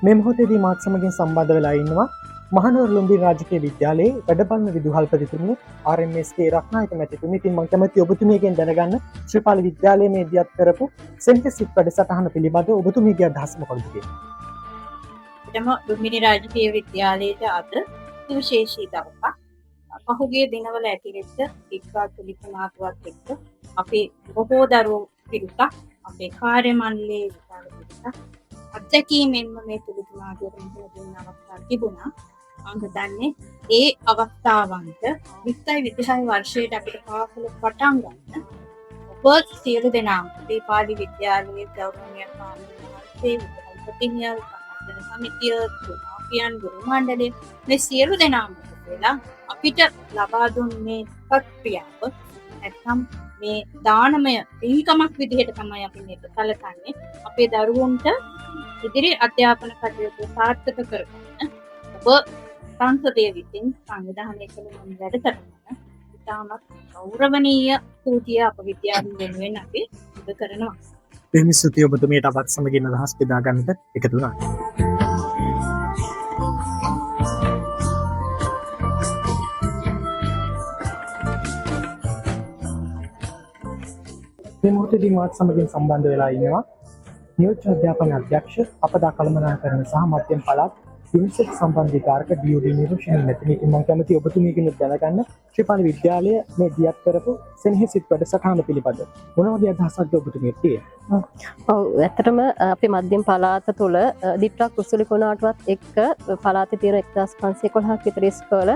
මේ මොහොතේදී මාත් සමගින් සම්බන්ධ වෙලා ඉන්නවා මහනුවර ලුම්බිනි රාජකීය විද්‍යාලයේ වැඩබලන විදුහල්පතිතුමනි RMS.K. රත්නායක මැතිතුමනි. ඉතින් මම කැමතියි ඔබතුමියගෙන් දැනගන්න ශ්‍රීපාලි විද්‍යාලයේ මේ දියත් කරපු සෙන්ටසිප් වැඩසටහන පිළිබඳව ඔබතුමියගේ අදහස් මොකක්ද කියලා. එතම ලුම්බිනි රාජකීය විද්‍යාලයේ අද විශේෂී දවසක්. පහුගිය දිනවල ඇතිවෙච්ච විද්‍යාත් ලිපිනාටුවත් එක්ක අපේ බොහෝ දරුවෝ පිරිසක් අපේ කාර්ය මණ්ඩලයේ විශාල පිරිසක් අත්දැකීමෙන්ම මේ තුලිතුමාගේ මුහුණ අවස්ථා තිබුණා. මම හිතන්නේ ඒ අවස්ථාවන්ට 2020 වර්ෂයට අපිට පාසල පටන් ගන්න ඔබ සියලු දෙනාම ශ්‍රීපාලි විද්‍යාලයේ ගෞරවනීය කාර්යකාරී විද්‍යාපතිනිය සමිතිය තුමාපියන් ගුරු මණ්ඩලය මේ සියලු දෙනාම වෙලා අපිට ලබා දුන්නේ ප්‍රක්‍රියාව නැත්නම් මේ දානමය පින්කමක් විදිහට තමයි අපි මේක සැලකන්නේ. අපේ දරුවන්ට ඉදිරි අධ්‍යාපන කටයුතු සාර්ථක කරගන්න ඔබ සංසදයේ විසින් සංවිධානය කළ මෙම වැඩසටහන ඉතාමත් ගෞරවනීය සූතිය අප විද්‍යාලය වෙනුවෙන් අපි සිදු කරනවා. මේ ස්තුතිය ඔබතුමියට අපත් සමගින් අදහස් බෙදා ගන්නට එකතු වුණා. මේ මොහොතේදී මාත් සමගින් සම්බන්ධ වෙලා ඉන්නවා නියෝජ්‍ය අධ්‍යාපන අධ්‍යක්ෂ අපදා කළමනාකරණ සහ මධ්‍යම පළාත් යුනිසෙෆ් සම්බන්ධීකාරක DOD නිරෝෂණී මැතිණිය. මම කැමතියි ඔබතුමියගෙන් දැනගන්න ශ්‍රීපාලි විද්‍යාලය මේ දියත් කරපු සෙනෙහසිත වැඩසටහන පිළිබඳව මොන වගේ අදහසක්ද ඔබතුමියට තියෙන්නේ? ඔව් ඇත්තටම අපේ මධ්‍යම පළාත තුළ දීප්‍රා කුසල කුණාටුවත් එක්ක පළාතේ තියෙන 1511ක් විතර ඉස්කෝල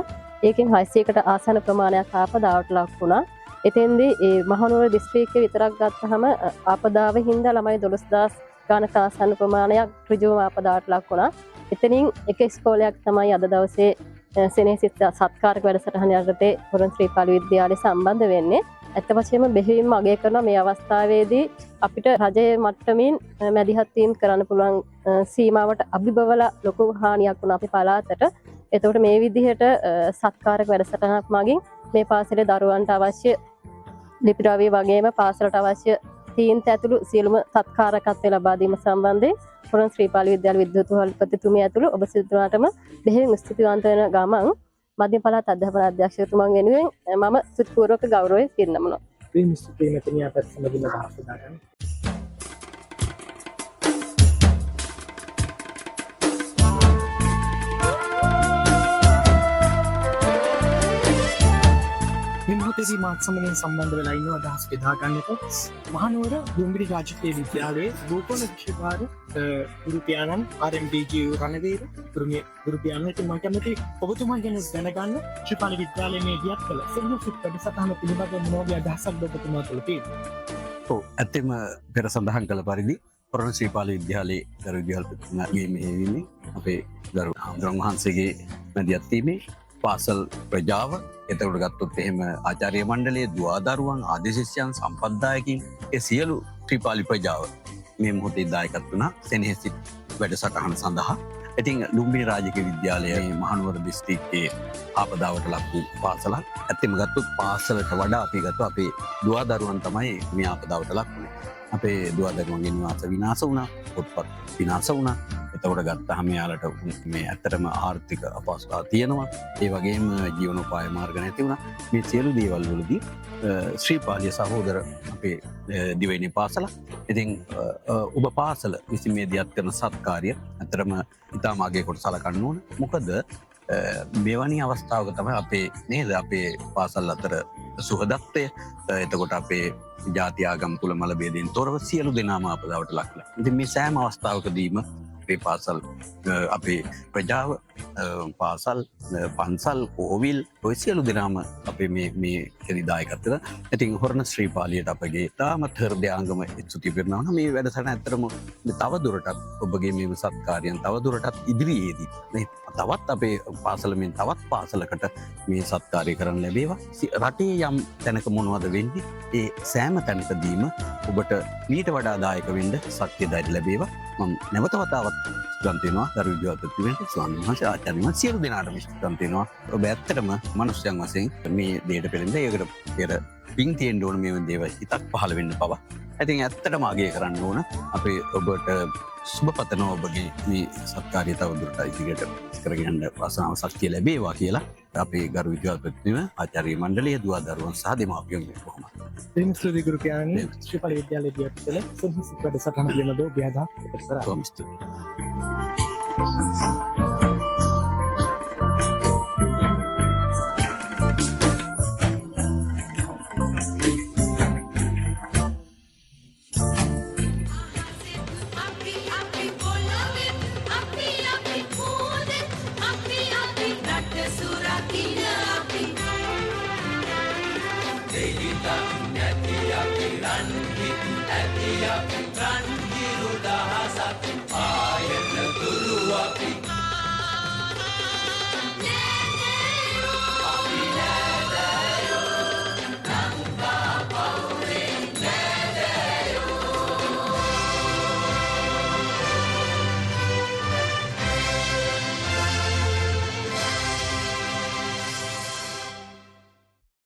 ඒකෙන් 600කට ආසන්න ප්‍රමාණයක් ආපදාවට ලක් වුණා. එතෙන්දී ඒ මහනුවර දිස්ත්‍රික්කයේ විතරක් ගත්තහම ආපදාව හින්දා ළමයි 12000 ගණක ආසන්න ප්‍රමාණයක් ඍජුවම ආපදාවට ලක් වුණා. එතනින් එක ඉස්කෝලයක් තමයි අද දවසේ සෙනෙහසිත සත්කාරක වැඩසටහන යටතේ හොරන් ශ්‍රීපාලි විද්‍යාලය සම්බන්ධ වෙන්නේ. ඇත්ත වශයෙන්ම බෙහෙවින්ම අගය කරන මේ අවස්ථාවේදී අපිට රජයේ මට්ටමින් මැදිහත් වීම කරන්න පුළුවන් සීමාවට අභිබවලා ලොකු හානියක් වුණා අපේ පළාතට. එතකොට මේ විදිහට සත්කාරක වැඩසටහනක් මගින් මේ පාසලේ දරුවන්ට අවශ්‍ය ලිපි ද්‍රව්‍ය වගේම පාසලට අවශ්‍ය තීන්ත ඇතුළු සියලුම සත්කාරකත්වය ලබා දීම සම්බන්ධයෙන් හොරන් ශ්‍රීපාලි විද්‍යාල විද්‍යුත්පතිතුමිය ඇතුළු ඔබ සියලුනාටම බෙහෙවින් ස්තුතිවන්ත වෙන ගමන් මධ්‍යම පළාත් අධ්‍යාපන අධ්‍යක්ෂතුමන් වෙනුවෙන් මම සුත්පූර්වක ගෞරවය පිරිනමනවා. මේ ස්තුතිය මෙතනින් අපත් සමගින් අදහස් බෙදා ගන්න. මෙහොතේදී මාත් සමගින් සම්බන්ධ වෙලා ඉන්න අදහස් බෙදා ගන්නට මහනුවර ලුම්බිනි රාජකීය විද්‍යාලයේ රූපන විෂයකාර ගුරු පියාණන් RMDG රණවීර ගුරු පියාණන්. ඉතින් මම කැමතියි ඔබතුමාගෙන් දැනගන්න ශ්‍රීපාලි විද්‍යාලයේ මේ දියත් කළ සෙනෙහසිත වැඩසටහන පිළිබඳව මොනවගේ අදහසක්ද ඔබතුමා තුළ තියෙන්නේ? ඔව් ඇත්තම පෙර සඳහන් කළ පරිදි හොරන් ශ්‍රීපාලි විද්‍යාලයේ දරු විද්‍යාලපතිතුමාගේ මෙහෙයවීමේ අපේ දරු හාමුදුරුවෝ වහන්සේගේ මැදිහත් වීමේ පාසල් ප්‍රජාව එතකොට ගත්තොත් එහෙම ආචාර්ය මණ්ඩලයේ දුවදරුවන් ආදේශිෂ්‍යයන් සම්පත්දායකින් ඒ සියලු ශ්‍රීපාලි ප්‍රජාව මේ මොහොතේ දායකත්ව වුණා සෙනෙහසිත වැඩසටහන සඳහා. ඉතින් ලුම්බිනි රාජකීය විද්‍යාලයේ මහනුවර දිස්ත්‍රික්කයේ ආපදාවට ලක් වූ පාසලක්. ඇත්තම ගත්තොත් පාසලට වඩා අපි ගත්තොත් අපේ දුවදරුවන් තමයි මේ ආපදාවට ලක් වුණේ. අපේ දුවදරුවන්ගේ නිවාස විනාශ වුණා, පොත්පත් විනාශ වුණා. එතකොට ගත්තහම යාලට මේ ඇත්තටම ආර්ථික අපහසුතා තියෙනවා. ඒ වගේම ජීවනෝපාය මාර්ග නැති වුණා. මේ සියලු දේවල් වලදී ශ්‍රීපාලිය සහෝදර අපේ දිවයිනේ පාසල. ඉතින් ඔබ පාසල විසින් මේ දියත් කරන සත්කාරය ඇත්තටම ඉතාම අගය කොට සලකන්න ඕන. මොකද මෙවැනි අවස්ථාවක තමයි අපේ නේද අපේ පාසල් අතර සුහදත්වය, එතකොට අපේ ජාති ආගම් කුල මල භේදයෙන් තොරව සියලු දෙනාම ආපදාවට ලක් වෙලා. ඉතින් මේ සෑම අවස්ථාවකදීම අපේ පාසල් අපේ ප්‍රජාව පාසල් පන්සල් කෝවිල් ඔය සියලු දෙනාම අපේ මේ දායකත්වය. ඉතින් හොරණ ශ්‍රීපාලියට අපගේ තාමත් හෘදයාංගම ස්තුති කරනවා. මේ වැඩසටහන ඇත්තටම තව දුරටත් ඔබගේ මේ සත්කාරයන් තව දුරටත් ඉදිරියේදී තවත් අපේ පාසලෙන් තවත් පාසලකට මේ සත්කාරය කරන්න ලැබේවා. රටේ යම් තැනක මොනවද වෙන්නේ ඒ සෑම තැනකදීම ඔබට ඊට වඩා දායක වෙන්න ශක්තිය ධෛර්ය ලැබේවා. මම නැවත වතාවක් ස්තුති කරනවා දරු විද්‍යාපතිතුමන්ට, ස්වාමීන් වහන්සේ ආචාර්යමන් සියලු දෙනාටම ස්තුති කරනවා. ඔබ ඇත්තටම මනුෂ්‍යයන් වශයෙන් මේ දෙයට පෙළෙන්න ඒකට පෙර පින් තියෙන්න ඕන මේ දේවල් ඉතක් පහළ වෙන්න පවා ඇතින් ඇත්තට මාගේ කරන්න ඕන අපේ ඔබට සුභ පතනෝ ඔබගේ මේ සත්කාරය තවදුරට ඉදිරියට කරගන්න වාසනාව ශක්තිය ලැබේවා කියලා අපේ ගරු විද්‍යාපතිතුම ආචාර්ය මණ්ඩලය දුවා දරුවන් සහ දෙමාපියන් කොහොමද දෙමස්තුති ගුරු පියාණනි ශ්‍රීපාල විද්‍යාලයේ දියත්වල සුන්හිසික වැඩසටහන පිළිබඳව ඔබ අපට කරා. බොහොම ස්තුතියි. Run,